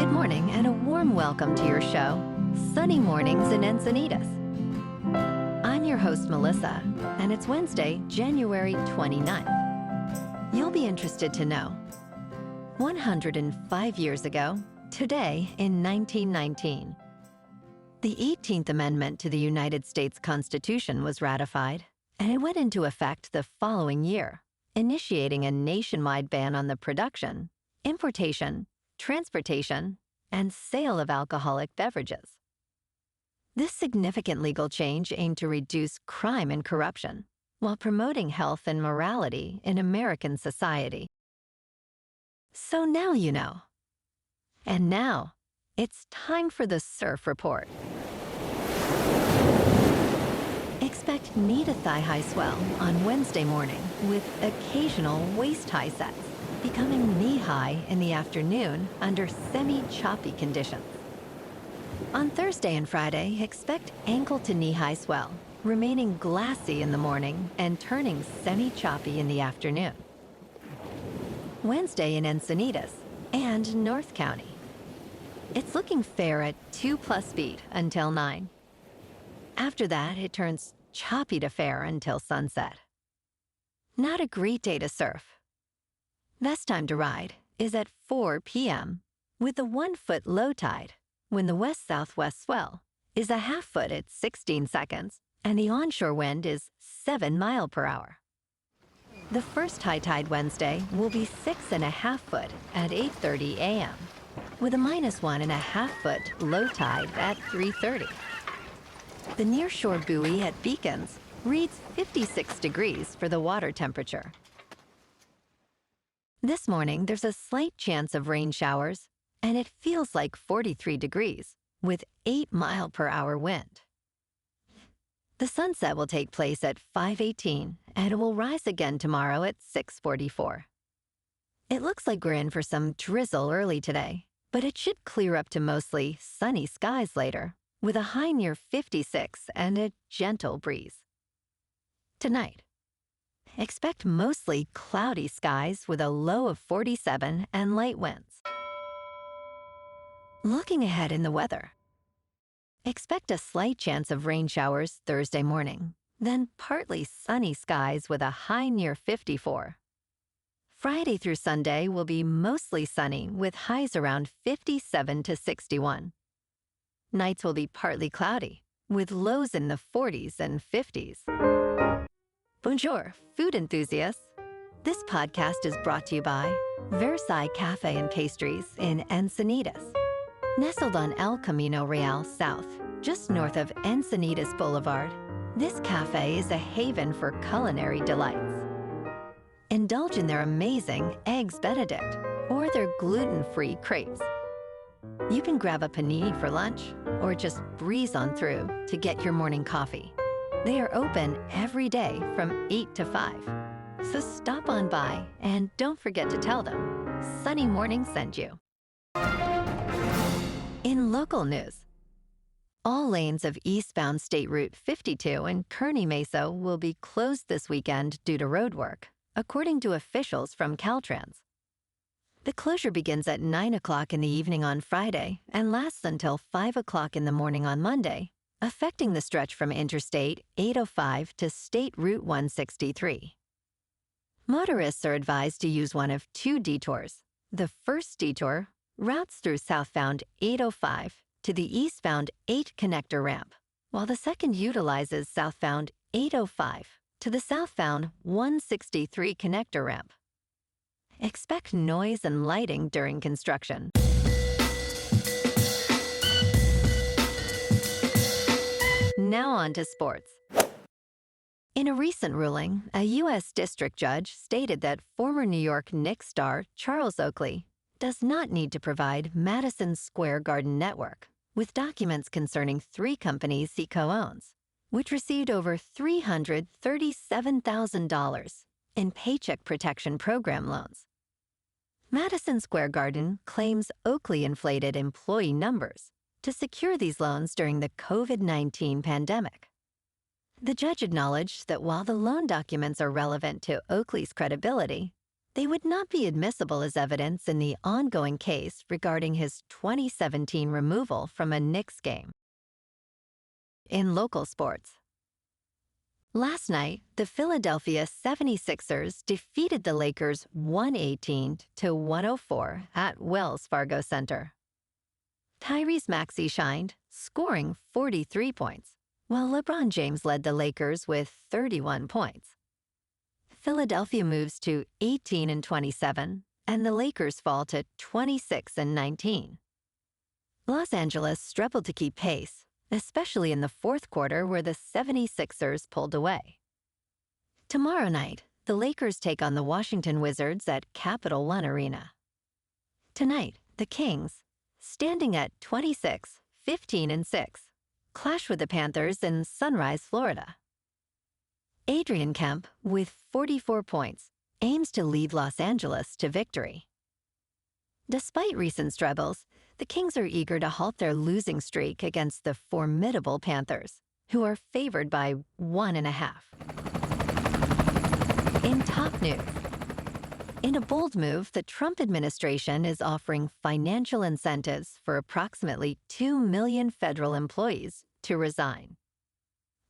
Good morning and a warm welcome to your show, Sunny Mornings in Encinitas. I'm your host, Melissa, and it's Wednesday, January 29th. You'll be interested to know, 105 years ago, today in 1919, the 18th Amendment to the United States Constitution was ratified, and it went into effect the following year, initiating a nationwide ban on the production, importation, transportation, and sale of alcoholic beverages. This significant legal change aimed to reduce crime and corruption while promoting health and morality in American society. So now you know. And now, it's time for the Surf Report. Expect knee to thigh-high swell on Wednesday morning with occasional waist-high sets, becoming knee-high in the afternoon under semi-choppy conditions. On Thursday and Friday, expect ankle to knee-high swell, remaining glassy in the morning and turning semi-choppy in the afternoon. Wednesday in Encinitas and North County. It's looking fair at 2+ feet until 9. After that, it turns choppy to fair until sunset. Not a great day to surf. Best time to ride is at 4 p.m. with a 1-foot low tide, when the west-southwest swell is a 1/2 foot at 16 seconds and the onshore wind is 7 miles per hour. The first high tide Wednesday will be 6.5 foot at 8:30 a.m. with a -1.5 foot low tide at 3:30. The nearshore buoy at Beacons reads 56 degrees for the water temperature. This morning, there's a slight chance of rain showers, and it feels like 43 degrees with 8 miles per hour wind. The sunset will take place at 5:18, and it will rise again tomorrow at 6:44. It looks like we're in for some drizzle early today, but it should clear up to mostly sunny skies later, with a high near 56 and a gentle breeze. Tonight, expect mostly cloudy skies with a low of 47 and light winds. Looking ahead in the weather, expect a slight chance of rain showers Thursday morning, then partly sunny skies with a high near 54. Friday through Sunday will be mostly sunny with highs around 57 to 61. Nights will be partly cloudy with lows in the 40s and 50s. Bonjour, food enthusiasts. This podcast is brought to you by Versailles Cafe and Pastries in Encinitas. Nestled on El Camino Real South, just north of Encinitas Boulevard, this cafe is a haven for culinary delights. Indulge in their amazing Eggs Benedict or their gluten-free crepes. You can grab a panini for lunch or just breeze on through to get your morning coffee. They are open every day from 8 to 5. So stop on by and don't forget to tell them Sunny Morning sent you. In local news, all lanes of eastbound State Route 52 in Kearney Mesa will be closed this weekend due to road work, according to officials from Caltrans. The closure begins at 9 o'clock in the evening on Friday and lasts until 5 o'clock in the morning on Monday, affecting the stretch from Interstate 805 to State Route 163. Motorists are advised to use one of 2 detours. The first detour routes through southbound 805 to the eastbound 8 connector ramp, while the second utilizes southbound 805 to the southbound 163 connector ramp. Expect noise and lighting during construction. Now on to sports. In a recent ruling, a U.S. district judge stated that former New York Knicks star Charles Oakley does not need to provide Madison Square Garden Network with documents concerning 3 companies he co-owns, which received over $337,000 in Paycheck Protection Program loans. Madison Square Garden claims Oakley inflated employee numbers to secure these loans during the COVID-19 pandemic. The judge acknowledged that while the loan documents are relevant to Oakley's credibility, They would not be admissible as evidence in the ongoing case regarding his 2017 removal from a Knicks game. In local sports, last night, the Philadelphia 76ers defeated the Lakers 118-104 at Wells Fargo Center. Tyrese Maxey shined, scoring 43 points, while LeBron James led the Lakers with 31 points. Philadelphia moves to 18-27, and the Lakers fall to 26-19. Los Angeles struggled to keep pace, especially in the fourth quarter where the 76ers pulled away. Tomorrow night, the Lakers take on the Washington Wizards at Capital One Arena. Tonight, the Kings, standing at 26-15-6, clash with the Panthers in Sunrise, Florida. Adrian Kemp, with 44 points, aims to lead Los Angeles to victory. Despite recent struggles, the Kings are eager to halt their losing streak against the formidable Panthers, who are favored by 1.5. In top news, in a bold move, the Trump administration is offering financial incentives for approximately 2 million federal employees to resign.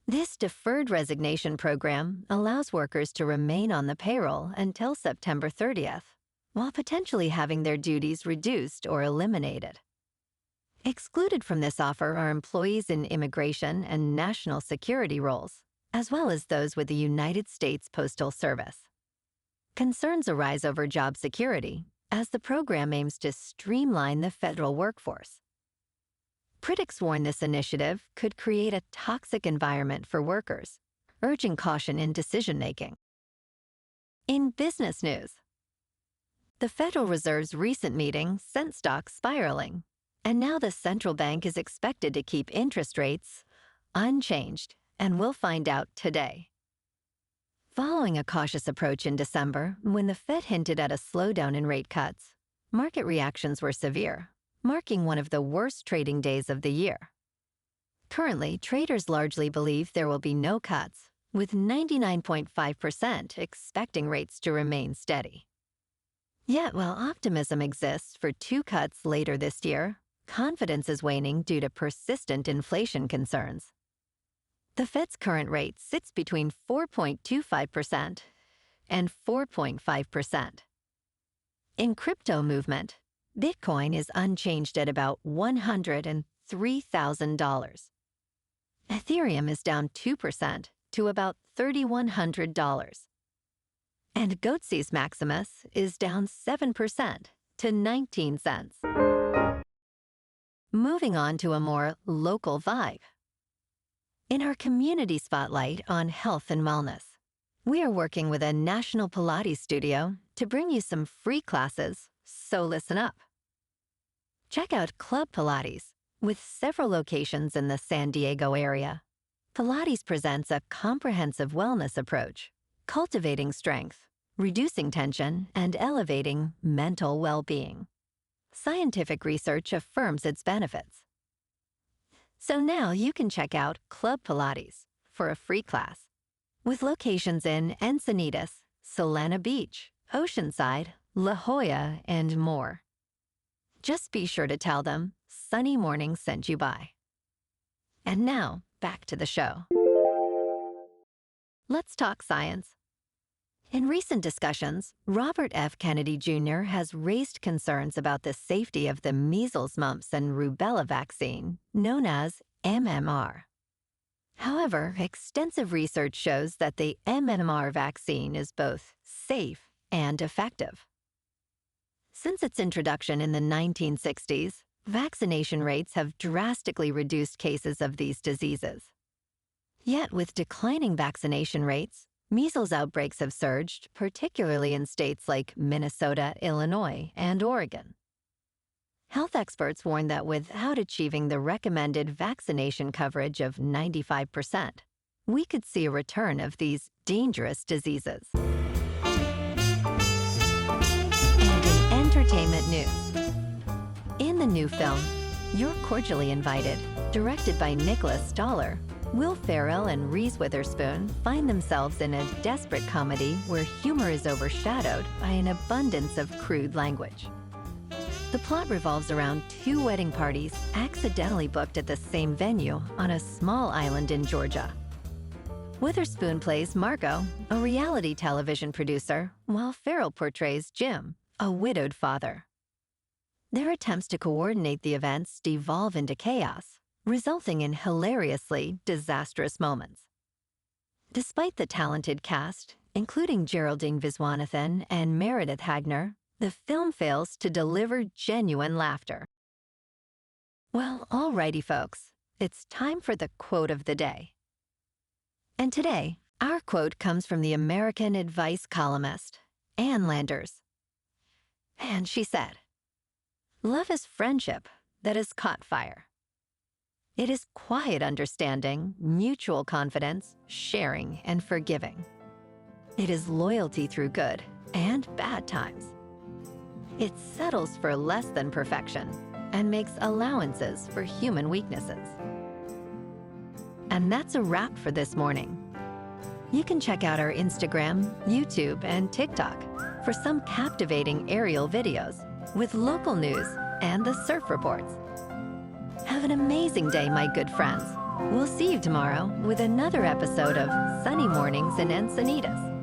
This deferred resignation program allows workers to remain on the payroll until September 30th, while potentially having their duties reduced or eliminated. Excluded from this offer are employees in immigration and national security roles, as well as those with the United States Postal Service. Concerns arise over job security, as the program aims to streamline the federal workforce. Critics warn this initiative could create a toxic environment for workers, urging caution in decision-making. In business news, the Federal Reserve's recent meeting sent stocks spiraling, and now the central bank is expected to keep interest rates unchanged, and we'll find out today. Following a cautious approach in December, when the Fed hinted at a slowdown in rate cuts, market reactions were severe, marking one of the worst trading days of the year. Currently, traders largely believe there will be no cuts, with 99.5% expecting rates to remain steady. Yet, while optimism exists for 2 cuts later this year, confidence is waning due to persistent inflation concerns. The Fed's current rate sits between 4.25% and 4.5%. In crypto movement, Bitcoin is unchanged at about $103,000. Ethereum is down 2% to about $3,100. And Goatseus Maximus is down 7% to 19 cents. Moving on to a more local vibe. In our community spotlight on health and wellness, we are working with a national Pilates studio to bring you some free classes, so listen up. Check out Club Pilates, with several locations in the San Diego area. Pilates presents a comprehensive wellness approach, cultivating strength, reducing tension, and elevating mental well-being. Scientific research affirms its benefits. So now you can check out Club Pilates for a free class, with locations in Encinitas, Solana Beach, Oceanside, La Jolla, and more. Just be sure to tell them Sunny Morning sent you by. And now, back to the show. Let's talk science. In recent discussions, Robert F. Kennedy Jr. has raised concerns about the safety of the measles, mumps, and rubella vaccine, known as MMR. However, extensive research shows that the MMR vaccine is both safe and effective. Since its introduction in the 1960s, vaccination rates have drastically reduced cases of these diseases. Yet, with declining vaccination rates, measles outbreaks have surged, particularly in states like Minnesota, Illinois, and Oregon. Health experts warn that without achieving the recommended vaccination coverage of 95%, we could see a return of these dangerous diseases. And in entertainment news, in the new film, You're Cordially Invited, directed by Nicholas Stoller, Will Ferrell and Reese Witherspoon find themselves in a desperate comedy where humor is overshadowed by an abundance of crude language. The plot revolves around two wedding parties accidentally booked at the same venue on a small island in Georgia. Witherspoon plays Marco, a reality television producer, while Ferrell portrays Jim, a widowed father. Their attempts to coordinate the events devolve into chaos, resulting in hilariously disastrous moments. Despite the talented cast, including Geraldine Viswanathan and Meredith Hagner, the film fails to deliver genuine laughter. Well, alrighty folks, it's time for the quote of the day. And today, our quote comes from the American advice columnist, Ann Landers. And she said, "Love is friendship that has caught fire. It is quiet understanding, mutual confidence, sharing, and forgiving. It is loyalty through good and bad times. It settles for less than perfection and makes allowances for human weaknesses." And that's a wrap for this morning. You can check out our Instagram, YouTube, and TikTok for some captivating aerial videos with local news and the surf reports. Have an amazing day, my good friends. We'll see you tomorrow with another episode of Sunny Mornings in Encinitas.